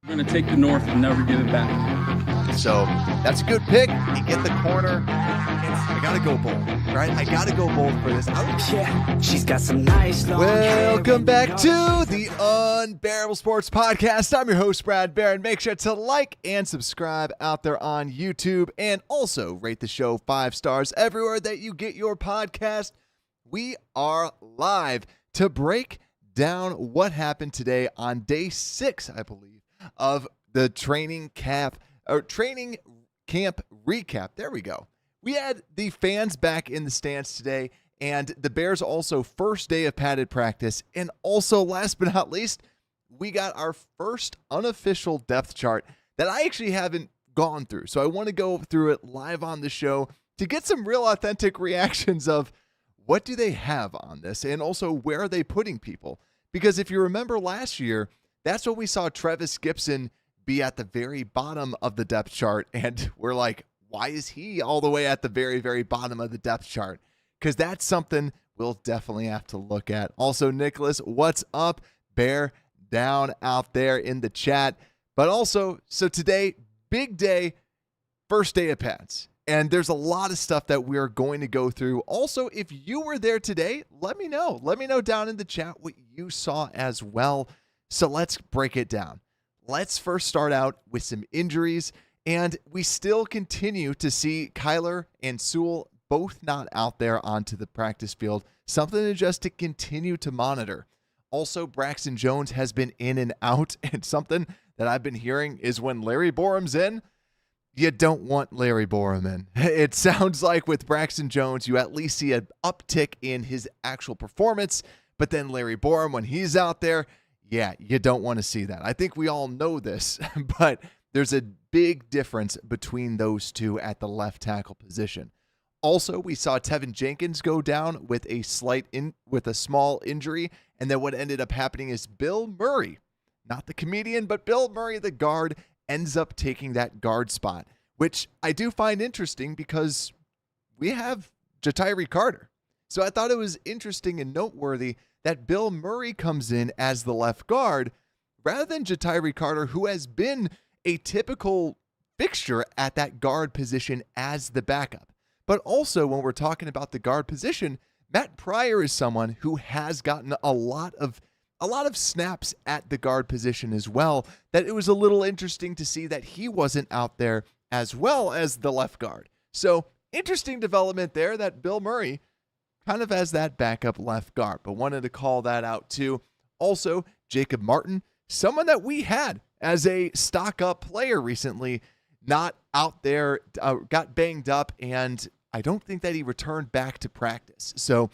We're going to take the North and never give it back. So that's a good pick. You get the corner. I got to go bold, right? I got to go bold for this. Yeah, she's got some nice long Welcome back to the Unbearable Sports Podcast. I'm your host, Brad Barron. Make sure to like and subscribe out there on YouTube and also rate the show 5 stars everywhere that you get your podcast. We are live to break down what happened today on day 6, I believe, of the training camp recap. There we go. We had the fans back in the stands today, and the Bears also first day of padded practice. And also, last but not least, we got our first unofficial depth chart that I actually haven't gone through. So I want to go through it live on the show to get some real authentic reactions of what do they have on this, and also where are they putting people? Because if you remember last year, that's what we saw Travis Gibson be at the very bottom of the depth chart, and we're like, why is he all the way at the very, very bottom of the depth chart? Because that's something we'll definitely have to look at. Also, Nicholas, what's up? Bear down out there in the chat. But also, so today, big day, first day of pads. And there's a lot of stuff that we're going to go through. Also, if you were there today, let me know. Let me know down in the chat what you saw as well. So let's break it down. Let's first start out with some injuries. And we still continue to see Kyler and Sewell both not out there onto the practice field. Something to just to continue to monitor. Also, Braxton Jones has been in and out. And something that I've been hearing is when Larry Borum's in, you don't want Larry Borum in. It sounds like with Braxton Jones, you at least see an uptick in his actual performance. But then Larry Borum, when he's out there, yeah, you don't want to see that. I think we all know this, but there's a big difference between those two at the left tackle position. Also, we saw Tevin Jenkins go down with a small injury, and then what ended up happening is Bill Murray, not the comedian, but Bill Murray, the guard, ends up taking that guard spot, which I do find interesting because we have Ja'Tyre Carter. So I thought it was interesting and noteworthy that Bill Murray comes in as the left guard rather than Ja'Tyre Carter, who has been a typical fixture at that guard position as the backup. But also, when we're talking about the guard position, Matt Pryor is someone who has gotten a lot of snaps at the guard position as well, that it was a little interesting to see that he wasn't out there as well as the left guard. So interesting development there that Bill Murray kind of as that backup left guard, but wanted to call that out too. Also, Jacob Martin, someone that we had as a stock up player recently, not out there, got banged up, and I don't think that he returned back to practice. So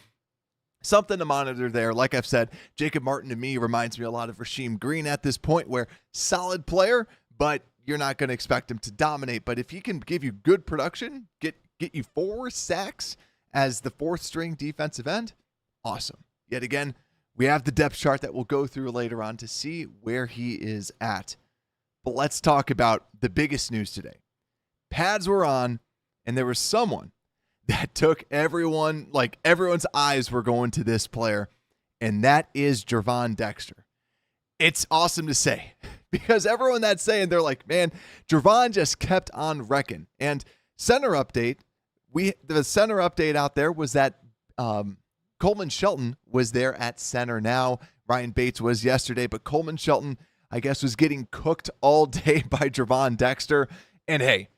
something to monitor there. Like I've said, Jacob Martin to me reminds me a lot of Rasheem Green at this point, where solid player, but you're not going to expect him to dominate. But if he can give you good production, get you 4 sacks as the 4th string defensive end, awesome. Yet again, we have the depth chart that we'll go through later on to see where he is at. But let's talk about the biggest news today. Pads were on, and there was someone that took everyone's eyes were going to this player, and that is Gervon Dexter. It's awesome to say because everyone that's saying, they're like, man, Gervon just kept on wrecking. And center update, the center update out there was that Coleman Shelton was there at center now. Ryan Bates was yesterday, but Coleman Shelton, I guess, was getting cooked all day by Gervon Dexter. And hey,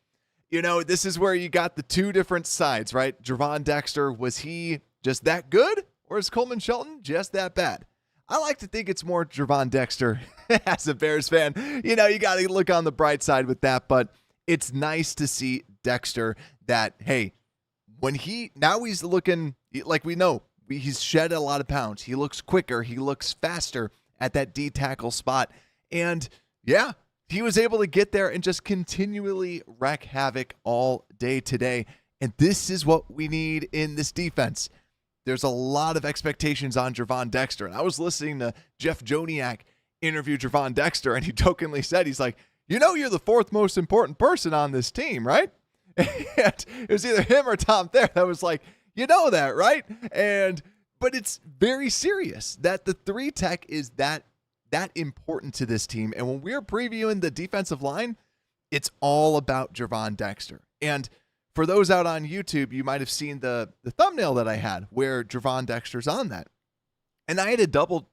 this is where you got the two different sides, right? Gervon Dexter, was he just that good, or is Coleman Shelton just that bad? I like to think it's more Gervon Dexter as a Bears fan. You got to look on the bright side with that, but it's nice to see Dexter that, hey, now he's looking like we know he's shed a lot of pounds. He looks quicker. He looks faster at that D tackle spot. And yeah, he was able to get there and just continually wreak havoc all day today. And this is what we need in this defense. There's a lot of expectations on Gervon Dexter. And I was listening to Jeff Joniak interview Gervon Dexter, and he jokingly said, he's like, you're the 4th most important person on this team, right? And it was either him or Tom Thayer that was like, that, right? But it's very serious that the 3 tech is that that important to this team. And when we're previewing the defensive line, it's all about Gervon Dexter. And for those out on YouTube, you might have seen the thumbnail that I had where Gervon Dexter's on that. And I had to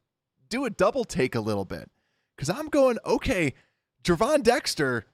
do a double take a little bit because I'm going, okay, Gervon Dexter,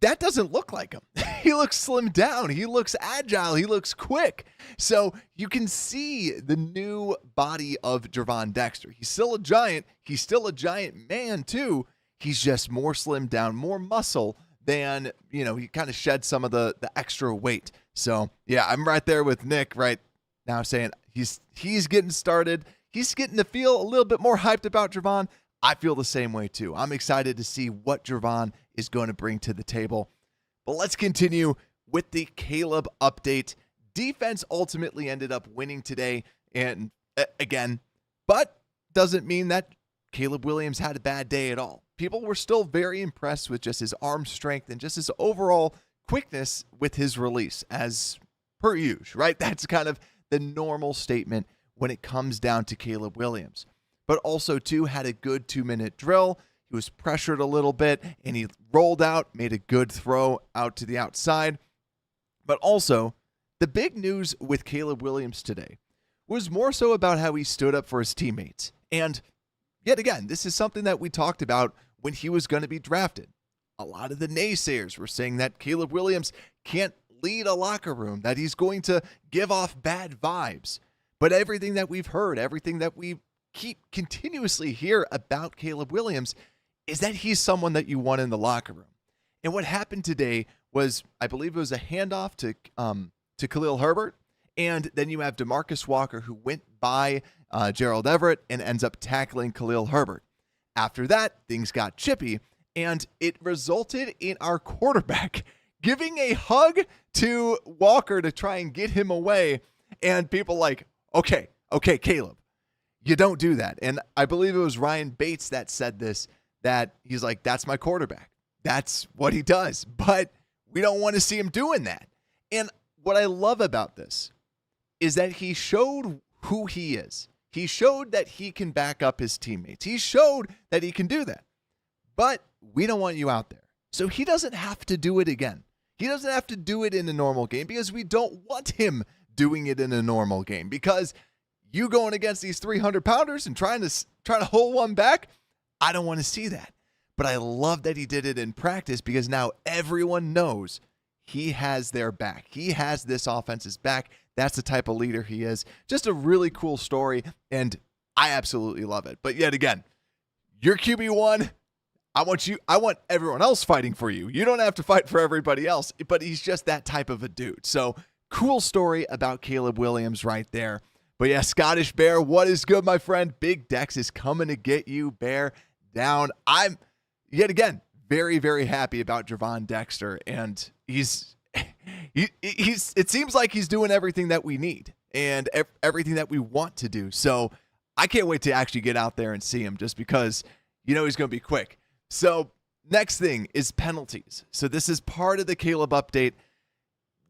that doesn't look like him. He looks slimmed down. He looks agile. He looks quick. So you can see the new body of Gervon Dexter. He's still a giant. He's still a giant man too. He's just more slimmed down, more muscle than, he kind of shed some of the extra weight. So yeah, I'm right there with Nick right now saying he's getting started. He's getting to feel a little bit more hyped about Gervon. I feel the same way too. I'm excited to see what Gervon is going to bring to the table. But let's continue with the Caleb update. Defense ultimately ended up winning today, and again, but doesn't mean that Caleb Williams had a bad day at all. People were still very impressed with just his arm strength and just his overall quickness with his release, as per usual, right? That's kind of the normal statement when it comes down to Caleb Williams. But also, too, had a good 2-minute drill. He was pressured a little bit, and he rolled out, made a good throw out to the outside. But also, the big news with Caleb Williams today was more so about how he stood up for his teammates. And yet again, this is something that we talked about when he was going to be drafted. A lot of the naysayers were saying that Caleb Williams can't lead a locker room, that he's going to give off bad vibes. But everything that we've heard, everything that we continuously hear about Caleb Williams is that he's someone that you want in the locker room. And what happened today was, I believe it was a handoff to Khalil Herbert, and then you have DeMarcus Walker, who went by Gerald Everett and ends up tackling Khalil Herbert. After that, things got chippy, and it resulted in our quarterback giving a hug to Walker to try and get him away, and people like, okay, Caleb, you don't do that. And I believe it was Ryan Bates that said this, that he's like, that's my quarterback. That's what he does. But we don't want to see him doing that. And what I love about this is that he showed who he is. He showed that he can back up his teammates. He showed that he can do that. But we don't want you out there. So he doesn't have to do it again. He doesn't have to do it in a normal game because we don't want him doing it in a normal game, because you going against these 300-pounders and trying to hold one back, I don't want to see that. But I love that he did it in practice, because now everyone knows he has their back. He has this offense's back. That's the type of leader he is. Just a really cool story, and I absolutely love it. But yet again, you're QB1. I want everyone else fighting for you. You don't have to fight for everybody else, but he's just that type of a dude. So cool story about Caleb Williams right there. But yeah, Scottish Bear, what is good, my friend? Big Dex is coming to get you, Bear down. I'm, yet again, very, very happy about Gervon Dexter, and he's it seems like he's doing everything that we need and everything that we want to do. So I can't wait to actually get out there and see him, just because he's going to be quick. So next thing is penalties. So this is part of the Caleb update.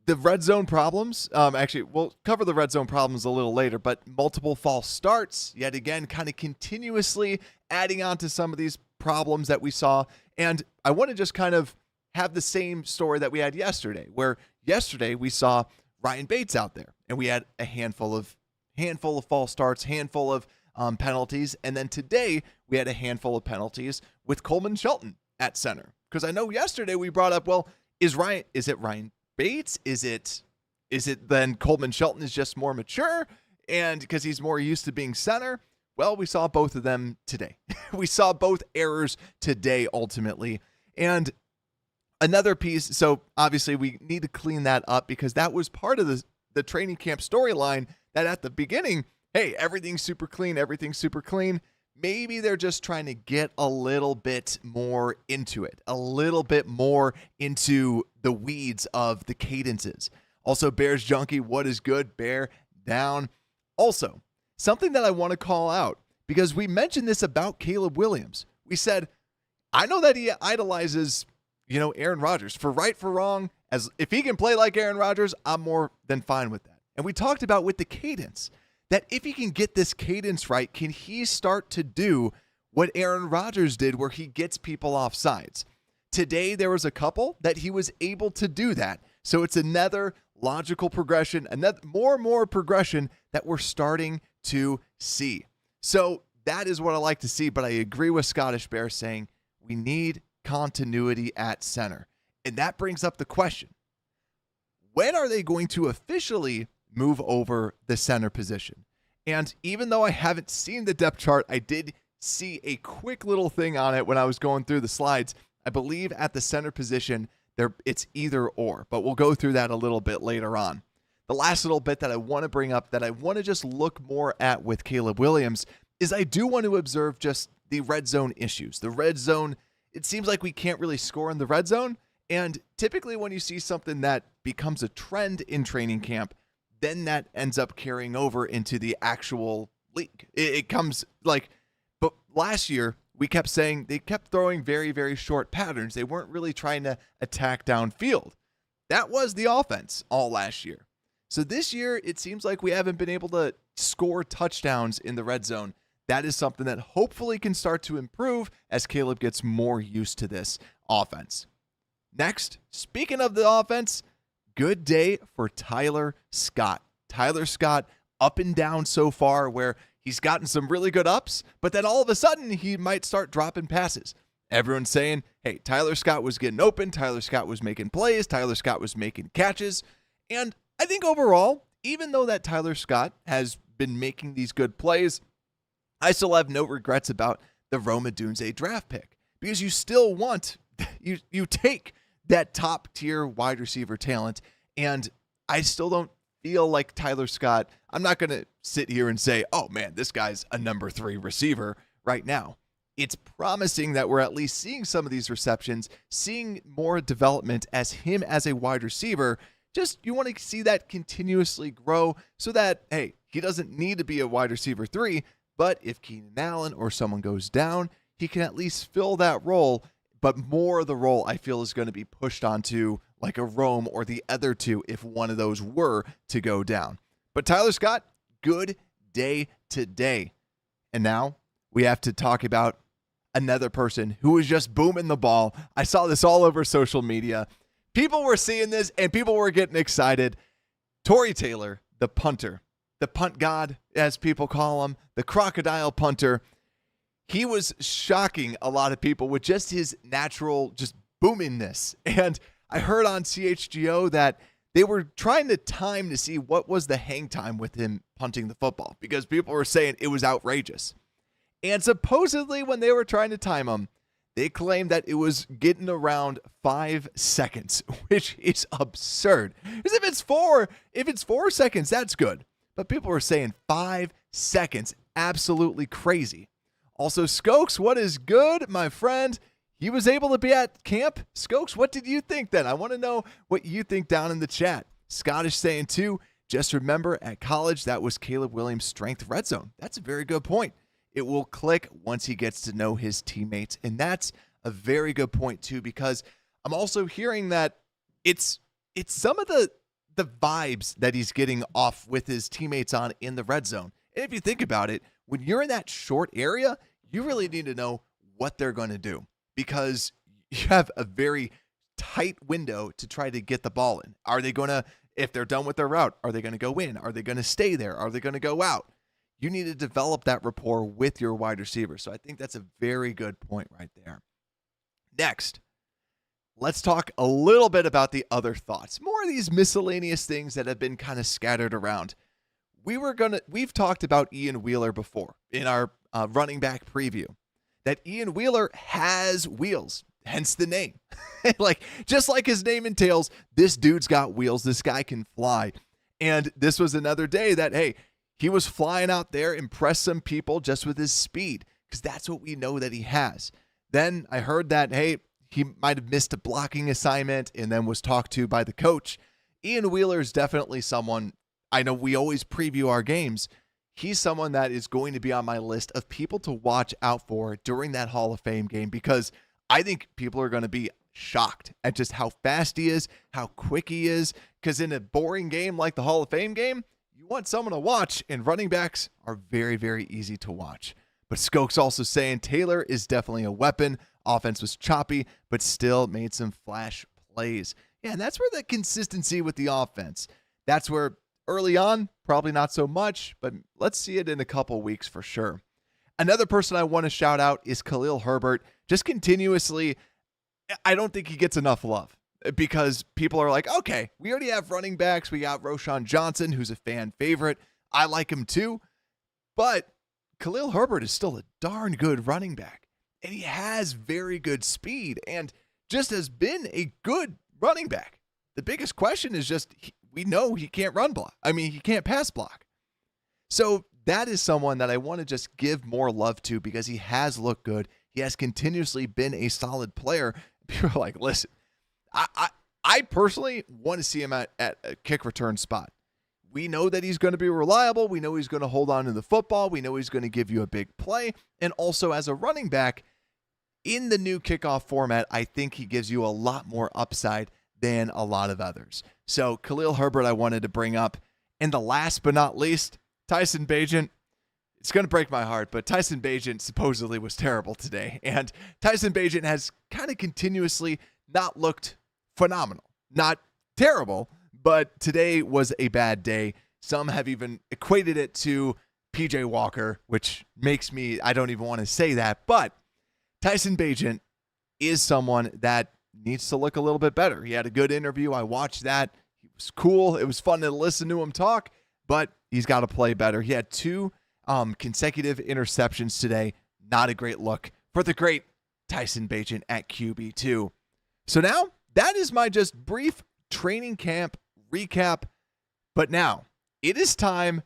The red zone problems, actually, we'll cover the red zone problems a little later, but multiple false starts, yet again, kind of continuously adding on to some of these problems that we saw. And I want to just kind of have the same story that we had yesterday, where yesterday we saw Ryan Bates out there, and we had a handful of false starts, handful of penalties. And then today we had a handful of penalties with Coleman Shelton at center. Because I know yesterday we brought up, well, is it Ryan Bates? Is it then Coleman Shelton is just more mature, and because he's more used to being center? Well, we saw both of them today. We saw both errors today ultimately. And another piece, so obviously we need to clean that up, because that was part of the training camp storyline, that at the beginning, hey, everything's super clean. Maybe they're just trying to get a little bit more into it, a little bit more into the weeds of the cadences. Also, Bears Junkie, what is good? Bear down. Also, something that I want to call out, because we mentioned this about Caleb Williams. We said, I know that he idolizes, Aaron Rodgers. For right, for wrong, as if he can play like Aaron Rodgers, I'm more than fine with that. And we talked about with the cadence, that if he can get this cadence right, can he start to do what Aaron Rodgers did where he gets people off sides. Today, there was a couple that he was able to do that. So it's another logical progression, another more progression that we're starting to see. So that is what I like to see, but I agree with Scottish Bear saying we need continuity at center. And that brings up the question, when are they going to officially move over the center position? And even though I haven't seen the depth chart, I did see a quick little thing on it when I was going through the slides. I believe at the center position, it's either or, but we'll go through that a little bit later on. The last little bit that I want to bring up that I want to just look more at with Caleb Williams is I do want to observe just the red zone issues. The red zone, it seems like we can't really score in the red zone. And typically when you see something that becomes a trend in training camp, then that ends up carrying over into the actual league. It comes like, but last year we kept saying they kept throwing very, very short patterns. They weren't really trying to attack downfield. That was the offense all last year. So this year, it seems like we haven't been able to score touchdowns in the red zone. That is something that hopefully can start to improve as Caleb gets more used to this offense. Next, speaking of the offense, good day for Tyler Scott. Tyler Scott up and down so far where he's gotten some really good ups, but then all of a sudden he might start dropping passes. Everyone's saying, hey, Tyler Scott was getting open. Tyler Scott was making plays. Tyler Scott was making catches. And I think overall, even though that Tyler Scott has been making these good plays, I still have no regrets about the Rome Odunze draft pick because you still want, you take that top tier wide receiver talent. And I still don't feel like Tyler Scott, I'm not going to sit here and say, oh man, this guy's a number 3 receiver right now. It's promising that we're at least seeing some of these receptions, seeing more development as him as a wide receiver. Just you want to see that continuously grow so that, hey, he doesn't need to be a wide receiver 3, but if Keenan Allen or someone goes down, he can at least fill that role. But more of the role I feel is going to be pushed onto like a Rome or the other two if one of those were to go down. But Tyler Scott, good day today. And now we have to talk about another person who was just booming the ball. I saw this all over social media. People were seeing this and people were getting excited. Torrey Taylor, the punter, the punt god, as people call him, the crocodile punter. He was shocking a lot of people with just his natural, just boomingness. And I heard on CHGO that they were trying to time to see what was the hang time with him punting the football because people were saying it was outrageous. And supposedly when they were trying to time him, they claimed that it was getting around 5 seconds, which is absurd. Because if it's 4 seconds, that's good. But people were saying 5 seconds, absolutely crazy. Also, Skokes, what is good, my friend? He was able to be at camp. Skokes, what did you think then? I want to know what you think down in the chat. Scottish saying too, just remember at college, that was Caleb Williams' strength red zone. That's a very good point. It will click once he gets to know his teammates. And that's a very good point too, because I'm also hearing that it's some of the vibes that he's getting off with his teammates on in the red zone. And if you think about it, when you're in that short area, you really need to know what they're going to do because you have a very tight window to try to get the ball in. Are they going to, if they're done with their route, are they going to go in? Are they going to stay there? Are they going to go out? You need to develop that rapport with your wide receiver. So I think that's a very good point right there. Next, let's talk a little bit about the other thoughts. More of these miscellaneous things that have been kind of scattered around. We've talked about Ian Wheeler before in our running back preview, that Ian Wheeler has wheels, hence the name. Just like his name entails, this dude's got wheels. This guy can fly. And this was another day that, hey, he was flying out there, impressed some people just with his speed, because that's what we know that he has. Then I heard that, hey, he might have missed a blocking assignment and then was talked to by the coach. Ian Wheeler is definitely someone, I know we always preview our games. He's someone that is going to be on my list of people to watch out for during that Hall of Fame game because I think people are going to be shocked at just how fast he is, how quick he is, because in a boring game like the Hall of Fame game, you want someone to watch, and running backs are very, very easy to watch. But Skoke's also saying Taylor is definitely a weapon. Offense was choppy, but still made some flash plays. Yeah, and that's where the consistency with the offense. That's where early on, probably not so much, but let's see it in a couple weeks for sure. Another person I want to shout out is Khalil Herbert. Just continuously, I don't think he gets enough love because people are like, okay, we already have running backs. We got Roschon Johnson, who's a fan favorite. I like him too. But Khalil Herbert is still a darn good running back. And he has very good speed and just has been a good running back. The biggest question is just, we know he can't run block. I mean, he can't pass block. So that is someone that I want to just give more love to because he has looked good. He has continuously been a solid player. People are like, listen, I personally want to see him at a kick return spot. We know that he's going to be reliable. We know he's going to hold on to the football. We know he's going to give you a big play. And also as a running back, in the new kickoff format, I think he gives you a lot more upside than a lot of others. So Khalil Herbert I wanted to bring up. And the last but not least, Tyson Bagent. It's going to break my heart, but Tyson Bagent supposedly was terrible today. And Tyson Bagent has kind of continuously not looked phenomenal. Not terrible, but today was a bad day. Some have even equated it to PJ Walker, which makes me, I don't even want to say that. But Tyson Bagent is someone that needs to look a little bit better. He had a good interview. I watched that. He was cool. It was fun to listen to him talk, but he's got to play better. He had 2 consecutive interceptions today. Not a great look for the great Tyson Bagent at QB2. So now that is my just brief training camp recap. But now it is time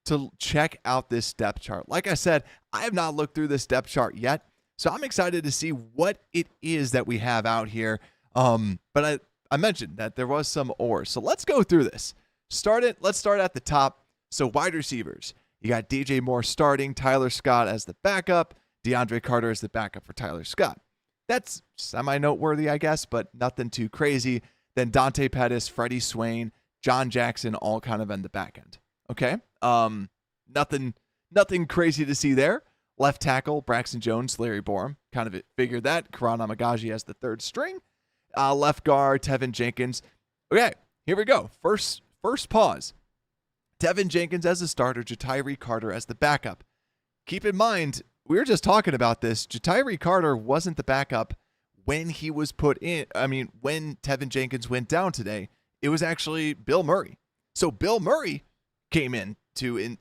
to check out this depth chart. Like I said, I have not looked through this depth chart yet. So I'm excited to see what it is that we have out here. But I mentioned that there was some ores. So let's go through this. Let's start at the top. So wide receivers. You got DJ Moore starting, Tyler Scott as the backup, DeAndre Carter as the backup for Tyler Scott. That's semi-noteworthy, I guess, but nothing too crazy. Then Dante Pettis, Freddie Swain, John Jackson, all kind of in the back end. Okay? Nothing crazy to see there. Left tackle, Braxton Jones, Larry Borum. Kind of figured that. Karan Amagaji as the third string. Left guard, Tevin Jenkins. Okay, here we go. First pause. Tevin Jenkins as the starter, Jatyree Carter as the backup. Keep in mind, we were just talking about this. Jatyree Carter wasn't the backup when he was put in. I mean, when Tevin Jenkins went down today, it was actually Bill Murray. So Bill Murray came into it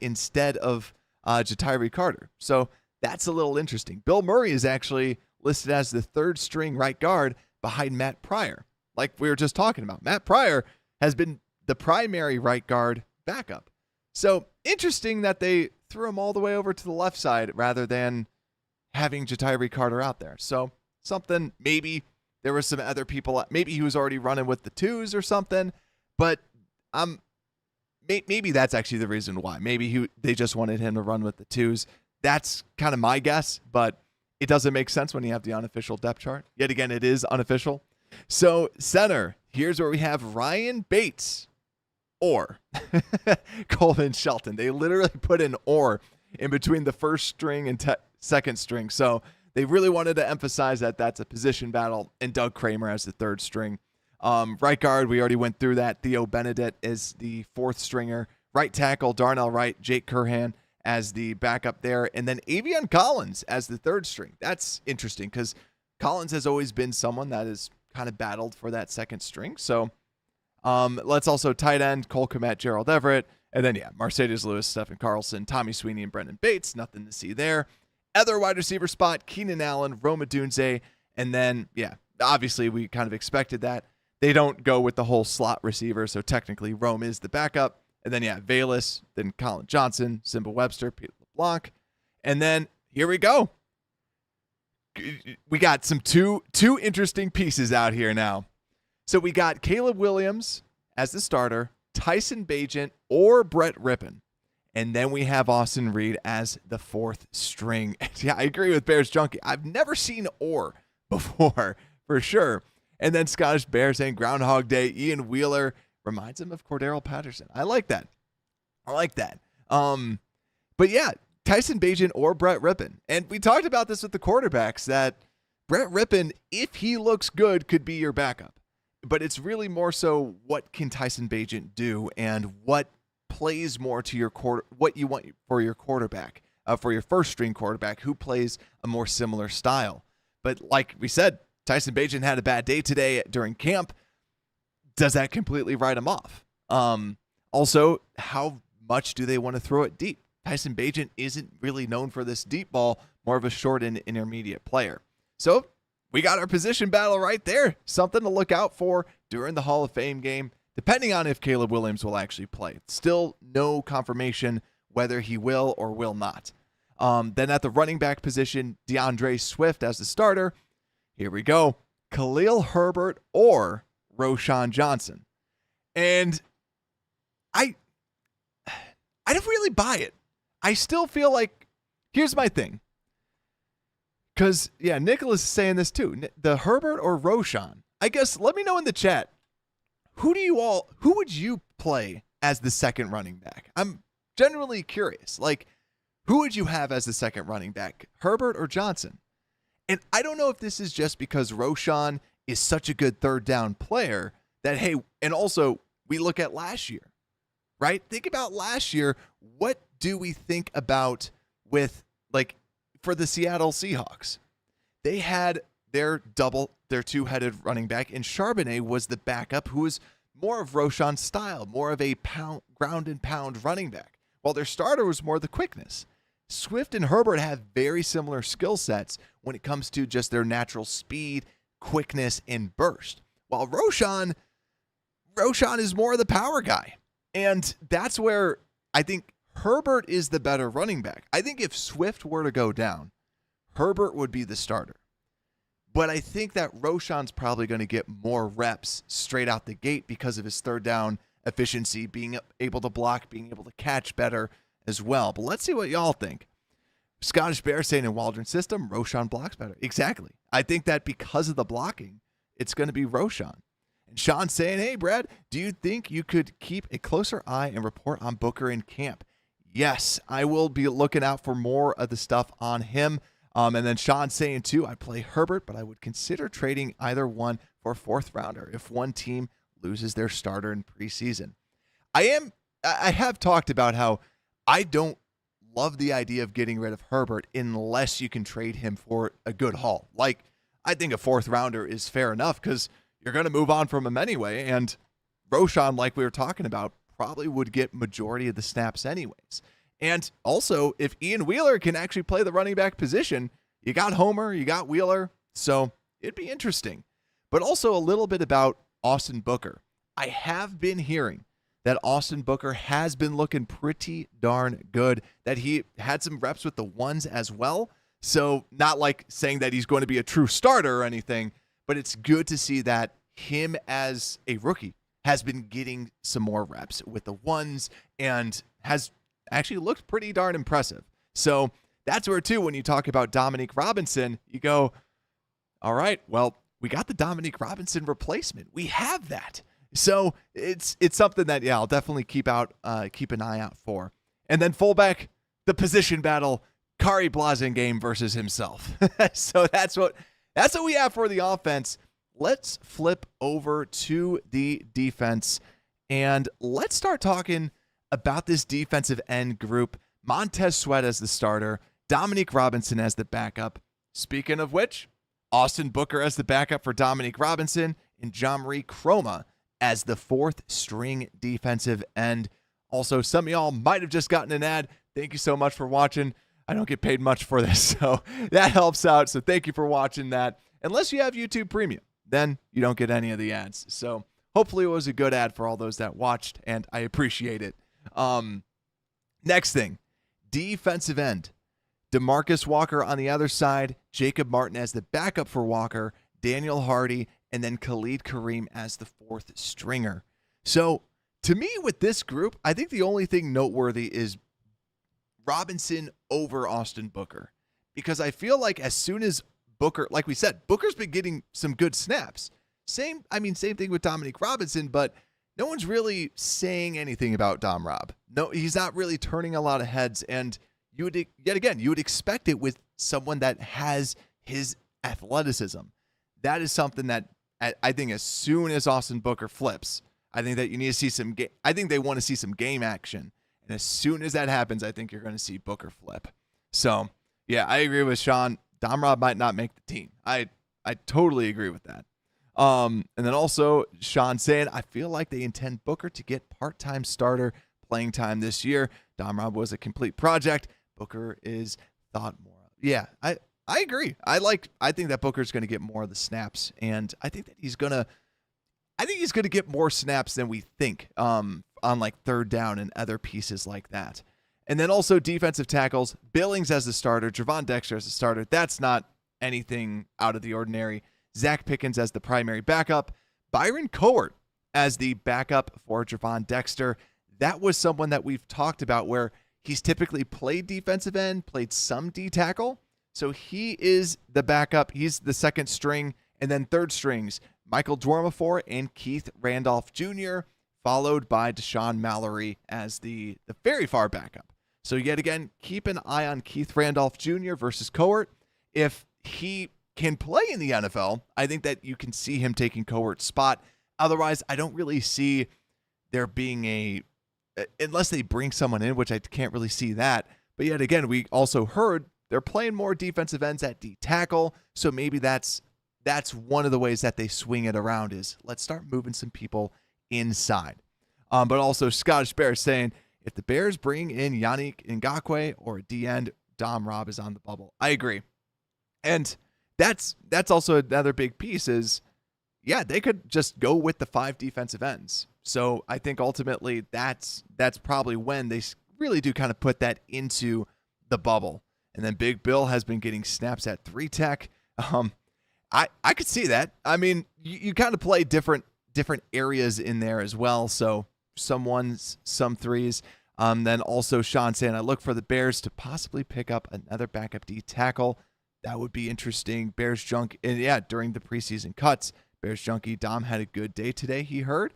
instead of Jatyree Carter. So that's a little interesting. Bill Murray is actually listed as the third string right guard behind Matt Pryor. Like we were just talking about. Matt Pryor has been the primary right guard backup. So interesting that they threw him all the way over to the left side rather than having Jatyree Carter out there. So something, maybe there were some other people, maybe he was already running with the twos or something, but maybe that's actually the reason why. Maybe they just wanted him to run with the twos. That's kind of my guess, but it doesn't make sense when you have the unofficial depth chart. Yet again, it is unofficial. So center, here's where we have Ryan Bates or Coleman Shelton. They literally put an or in between the first string and second string. So they really wanted to emphasize that that's a position battle, and Doug Kramer as the third string. Right guard, we already went through that. Theo Benedict is the fourth stringer. Right tackle, Darnell Wright, Jake Curhan as the backup there. And then Avion Collins as the third string. That's interesting because Collins has always been someone that has kind of battled for that second string. So let's also tight end, Cole Kmet, Gerald Everett. And then, Mercedes Lewis, Stephen Carlson, Tommy Sweeney, and Brendan Bates. Nothing to see there. Other wide receiver spot, Keenan Allen, Roma Dunze. And then, obviously we kind of expected that. They don't go with the whole slot receiver, so technically Rome is the backup. And then, Valus, then Colin Johnson, Simba Webster, Peter LeBlanc. And then here we go. We got some two interesting pieces out here now. So we got Caleb Williams as the starter, Tyson Bagent or Brett Rippon. And then we have Austin Reed as the fourth string. I agree with Bears Junkie. I've never seen or before, for sure. And then Scottish Bear saying Groundhog Day. Ian Wheeler reminds him of Cordero Patterson. I like that. But Tyson Bagent or Brett Rippon. And we talked about this with the quarterbacks, that Brett Rippon, if he looks good, could be your backup. But it's really more so what can Tyson Bagent do and what plays more to your what you want for your quarterback, for your first string quarterback who plays a more similar style. But like we said, Tyson Bagent had a bad day today during camp. Does that completely write him off? Also, how much do they want to throw it deep? Tyson Bagent isn't really known for this deep ball, more of a short and intermediate player. So we got our position battle right there. Something to look out for during the Hall of Fame game, depending on if Caleb Williams will actually play. Still no confirmation whether he will or will not. Then at the running back position, DeAndre Swift as the starter. Here we go. Khalil Herbert or Roschon Johnson. And I don't really buy it. I still feel like, here's my thing. Because, yeah, Nicholas is saying this too. The Herbert or Roschon? I guess, let me know in the chat. Who would you play as the second running back? I'm generally curious. Like, who would you have as the second running back? Herbert or Johnson? And I don't know if this is just because Roschon is such a good third down player that, hey, and also we look at last year, right? Think about last year. What do we think about with, like, for the Seattle Seahawks? They had their two-headed running back, and Charbonnet was the backup, who was more of Roschon's style, more of a ground and pound running back, while their starter was more the quickness. Swift and Herbert have very similar skill sets when it comes to just their natural speed, quickness, and burst. While Roschon is more of the power guy. And that's where I think Herbert is the better running back. I think if Swift were to go down, Herbert would be the starter. But I think that Roschon's probably going to get more reps straight out the gate because of his third down efficiency, being able to block, being able to catch better as well. But let's see what y'all think. Scottish Bear saying in Waldron's system, Roschon blocks better. Exactly. I think that because of the blocking, it's going to be Roschon. And Sean saying, hey, Brad, do you think you could keep a closer eye and report on Booker in camp? Yes, I will be looking out for more of the stuff on him. And then Sean saying, too, I'd play Herbert, but I would consider trading either one for a fourth rounder if one team loses their starter in preseason. I have talked about how I don't love the idea of getting rid of Herbert unless you can trade him for a good haul. Like, I think a fourth rounder is fair enough because you're going to move on from him anyway. And Roschon, like we were talking about, probably would get majority of the snaps anyways. And also, if Ian Wheeler can actually play the running back position, you got Homer, you got Wheeler, so it'd be interesting. But also a little bit about Austin Booker. I have been hearing that Austin Booker has been looking pretty darn good, that he had some reps with the ones as well. So not like saying that he's going to be a true starter or anything, but it's good to see that him as a rookie has been getting some more reps with the ones and has actually looked pretty darn impressive. So that's where, too, when you talk about Dominique Robinson, you go, all right, well, we got the Dominique Robinson replacement. We have that. So it's something that, yeah, I'll definitely keep an eye out for. And then fullback, the position battle, Kari Blasingame versus himself. So that's what we have for the offense. Let's flip over to the defense, and let's start talking about this defensive end group. Montez Sweat as the starter, Dominique Robinson as the backup. Speaking of which, Austin Booker as the backup for Dominique Robinson, and Jamari Chroma as the fourth string defensive end. Also, some of y'all might have just gotten an ad. Thank you so much for watching. I don't get paid much for this, so that helps out. So thank you for watching that. Unless you have YouTube Premium, then you don't get any of the ads. So hopefully it was a good ad for all those that watched, and I appreciate it. Next thing, defensive end. DeMarcus Walker on the other side, Jacob Martin as the backup for Walker, Daniel Hardy, and then Khalid Kareem as the fourth stringer. So to me, with this group, I think the only thing noteworthy is Robinson over Austin Booker, because I feel like as soon as Booker, like we said, Booker's been getting some good snaps. Same thing with Dominique Robinson, but no one's really saying anything about Dom Rob. No, he's not really turning a lot of heads, and you would expect it with someone that has his athleticism. That is something that I think as soon as Austin Booker flips, I think that you need to see some I think they want to see some game action. And as soon as that happens, I think you're going to see Booker flip. So, yeah, I agree with Sean. Dom Rob might not make the team. I totally agree with that. And then also Sean saying, I feel like they intend Booker to get part-time starter playing time this year. Dom Rob was a complete project. Booker is thought more of. Yeah, I agree. I think that Booker's going to get more of the snaps, and I think that he's going to get more snaps than we think on like third down and other pieces like that. And then also defensive tackles, Billings as the starter, Gervon Dexter as the starter. That's not anything out of the ordinary. Zach Pickens as the primary backup, Byron Cowart as the backup for Gervon Dexter. That was someone that we've talked about where he's typically played defensive end, played some D tackle. So he is the backup. He's the second string. And then third strings, Michael Dwarmafor and Keith Randolph Jr., followed by Deshaun Mallory as the very far backup. So yet again, keep an eye on Keith Randolph Jr. versus Cowart. If he can play in the NFL, I think that you can see him taking Cowart's spot. Otherwise, I don't really see there being unless they bring someone in, which I can't really see that. But yet again, we also heard they're playing more defensive ends at D tackle. So maybe that's one of the ways that they swing it around is let's start moving some people inside. But also Scottish Bear saying, if the Bears bring in Yannick Ngakoue or a D end, Dom Rob is on the bubble. I agree. And that's also another big piece is, yeah, they could just go with the 5 defensive ends. So I think ultimately that's probably when they really do kind of put that into the bubble. And then Big Bill has been getting snaps at 3 tech. I could see that. I mean, you kind of play different areas in there as well. So some ones, some threes. Then also Sean saying, I look for the Bears to possibly pick up another backup D tackle. That would be interesting. Bears junk. And yeah, during the preseason cuts, Bears junkie Dom had a good day today. He heard.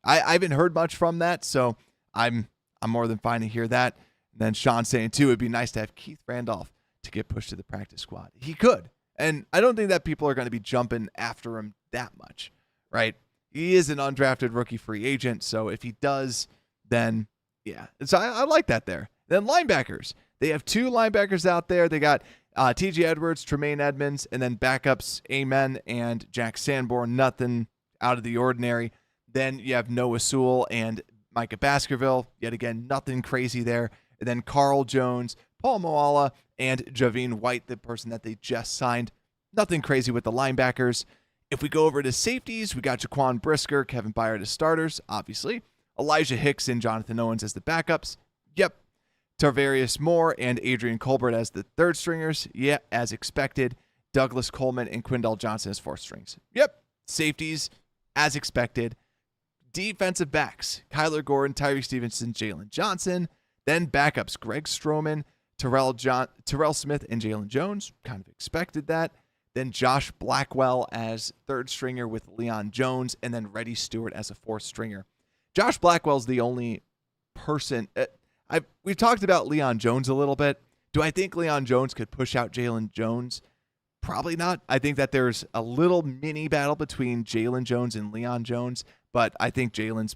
I haven't heard much from that, so I'm more than fine to hear that. And then Sean saying too, it'd be nice to have Keith Randolph to get pushed to the practice squad. He could. And I don't think that people are going to be jumping after him that much, right? He is an undrafted rookie free agent, so if he does, then yeah. So I like that there. Then linebackers. They have 2 linebackers out there. They got T.J. Edwards, Tremaine Edmonds, and then backups Amen and Jack Sanborn. Nothing out of the ordinary. Then you have Noah Sewell and Micah Baskerville. Yet again, nothing crazy there. And then Carl Jones, Paul Moala, and Javine White, the person that they just signed. Nothing crazy with the linebackers. If we go over to safeties, we got Jaquan Brisker, Kevin Byard as starters, obviously. Elijah Hicks and Jonathan Owens as the backups. Yep. Tarvarius Moore and Adrian Colbert as the third stringers. Yeah, as expected. Douglas Coleman and Quindell Johnson as fourth strings. Yep. Safeties, as expected. Defensive backs, Kyler Gordon, Tyree Stevenson, Jalen Johnson. Then backups, Greg Stroman, Terrell Smith, and Jalen Jones. Kind of expected that. Then Josh Blackwell as third stringer with Leon Jones, and then Reddy Stewart as a fourth stringer. Josh Blackwell's the only person. We've talked about Leon Jones a little bit. Do I think Leon Jones could push out Jalen Jones? Probably not. I think that there's a little mini battle between Jalen Jones and Leon Jones, but I think Jalen's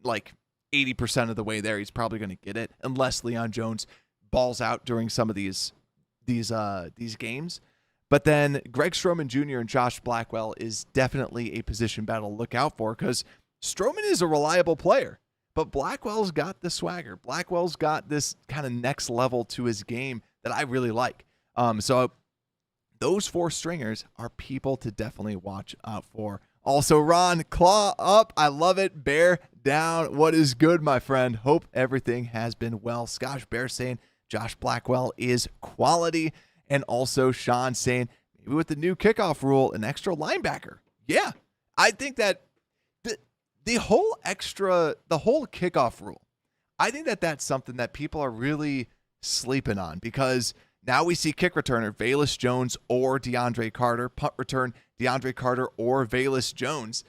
like 80% of the way there. He's probably going to get it unless Leon Jones balls out during some of these games. But then Greg Stroman Jr. and Josh Blackwell is definitely a position battle to look out for because Stroman is a reliable player, but Blackwell's got the swagger. Blackwell's got this kind of next level to his game that I really like. So those 4 stringers are people to definitely watch out for. Also, Ron, claw up. I love it. Bear down. What is good, my friend? Hope everything has been well. Scotch Bear saying Josh Blackwell is quality. And also Sean saying maybe with the new kickoff rule, an extra linebacker. Yeah, I think that the whole kickoff rule, I think that that's something that people are really sleeping on because now we see kick returner Velus Jones or DeAndre Carter, punt return DeAndre Carter or Velus Jones.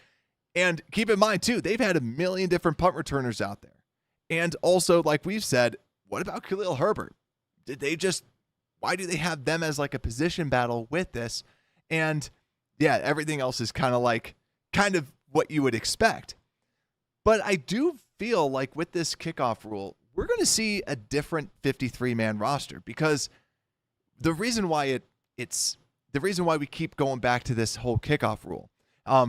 And keep in mind, too, they've had a million different punt returners out there. And also, like we've said, what about Khalil Herbert? why do they have them as like a position battle with this? And yeah, everything else is kind of what you would expect. But I do feel like with this kickoff rule, we're going to see a different 53-man roster, because the reason why the reason why we keep going back to this whole kickoff rule,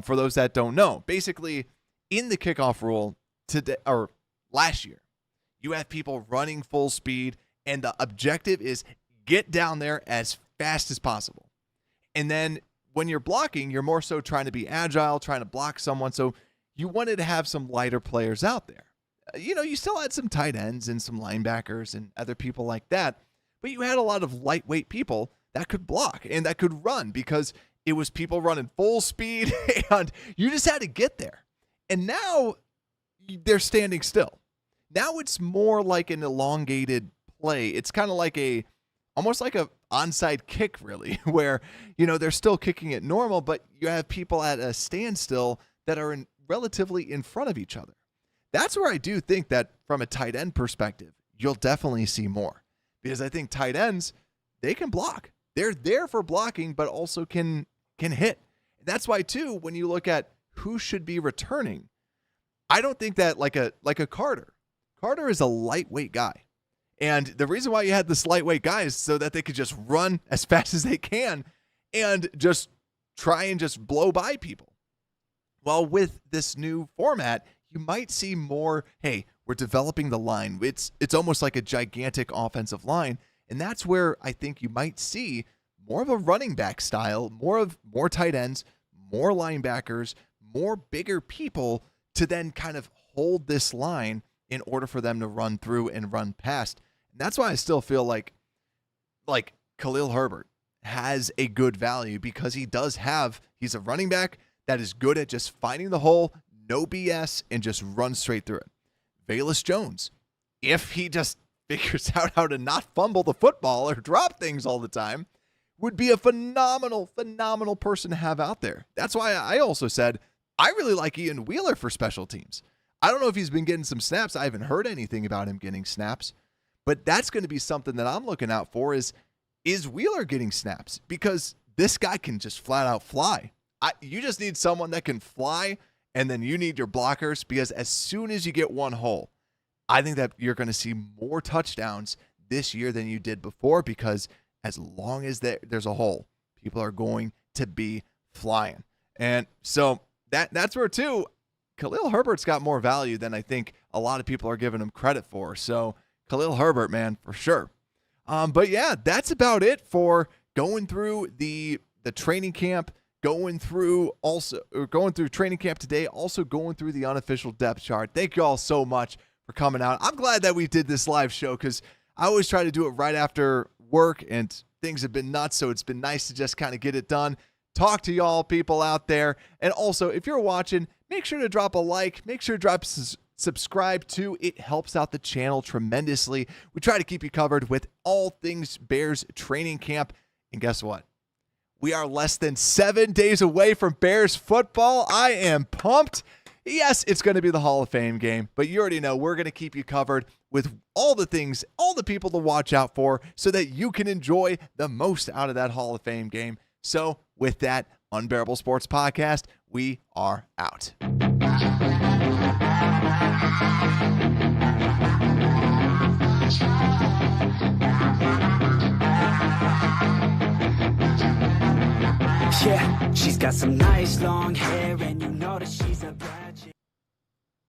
for those that don't know, basically in the kickoff rule today or last year, you have people running full speed, and the objective is get down there as fast as possible. And then when you're blocking, you're more so trying to be agile, trying to block someone. So you wanted to have some lighter players out there. You still had some tight ends and some linebackers and other people like that, but you had a lot of lightweight people that could block and that could run, because it was people running full speed and you just had to get there. And now they're standing still. Now it's more like an elongated play. It's kind of like almost like a onside kick, really, where, they're still kicking it normal, but you have people at a standstill that are relatively in front of each other. That's where I do think that from a tight end perspective, you'll definitely see more, because I think tight ends, they can block. They're there for blocking, but also can hit. That's why, too, when you look at who should be returning, I don't think that like a Carter. Carter is a lightweight guy. And the reason why you had this lightweight guy is so that they could just run as fast as they can and just try and just blow by people. Well, with this new format, you might see more, hey, we're developing the line. It's almost like a gigantic offensive line. And that's where I think you might see more of a running back style, more tight ends, more linebackers, more bigger people to then kind of hold this line in order for them to run through and run past. And that's why I still feel like Khalil Herbert has a good value, because he's a running back that is good at just finding the hole, no BS, and just run straight through it. Velus Jones, if he just figures out how to not fumble the football or drop things all the time, would be a phenomenal person to have out there. That's why I also said I really like Ian Wheeler for special teams. I don't know if he's been getting some snaps. I haven't heard anything about him getting snaps, but that's going to be something that I'm looking out for is Wheeler getting snaps, because this guy can just flat out fly. You just need someone that can fly, and then you need your blockers, because as soon as you get one hole, I think that you're going to see more touchdowns this year than you did before, because as long as there's a hole, people are going to be flying. And so that's where, too, Khalil Herbert's got more value than I think a lot of people are giving him credit for. So Khalil Herbert, man, for sure. But yeah, that's about it for going through the training camp, going through training camp today, also going through the unofficial depth chart. Thank you all so much for coming out. I'm glad that we did this live show, because I always try to do it right after work and things have been nuts. So it's been nice to just kind of get it done. Talk to y'all people out there. And also, if you're watching, make sure to drop a like, make sure to subscribe too. It helps out the channel tremendously. We try to keep you covered with all things Bears training camp. And guess what? We are less than 7 days away from Bears football. I am pumped. Yes, it's going to be the Hall of Fame game, but you already know we're going to keep you covered with all the things, all the people to watch out for, so that you can enjoy the most out of that Hall of Fame game. So with that, Unbearable Sports Podcast, we are out. Yeah, she's got some nice long hair.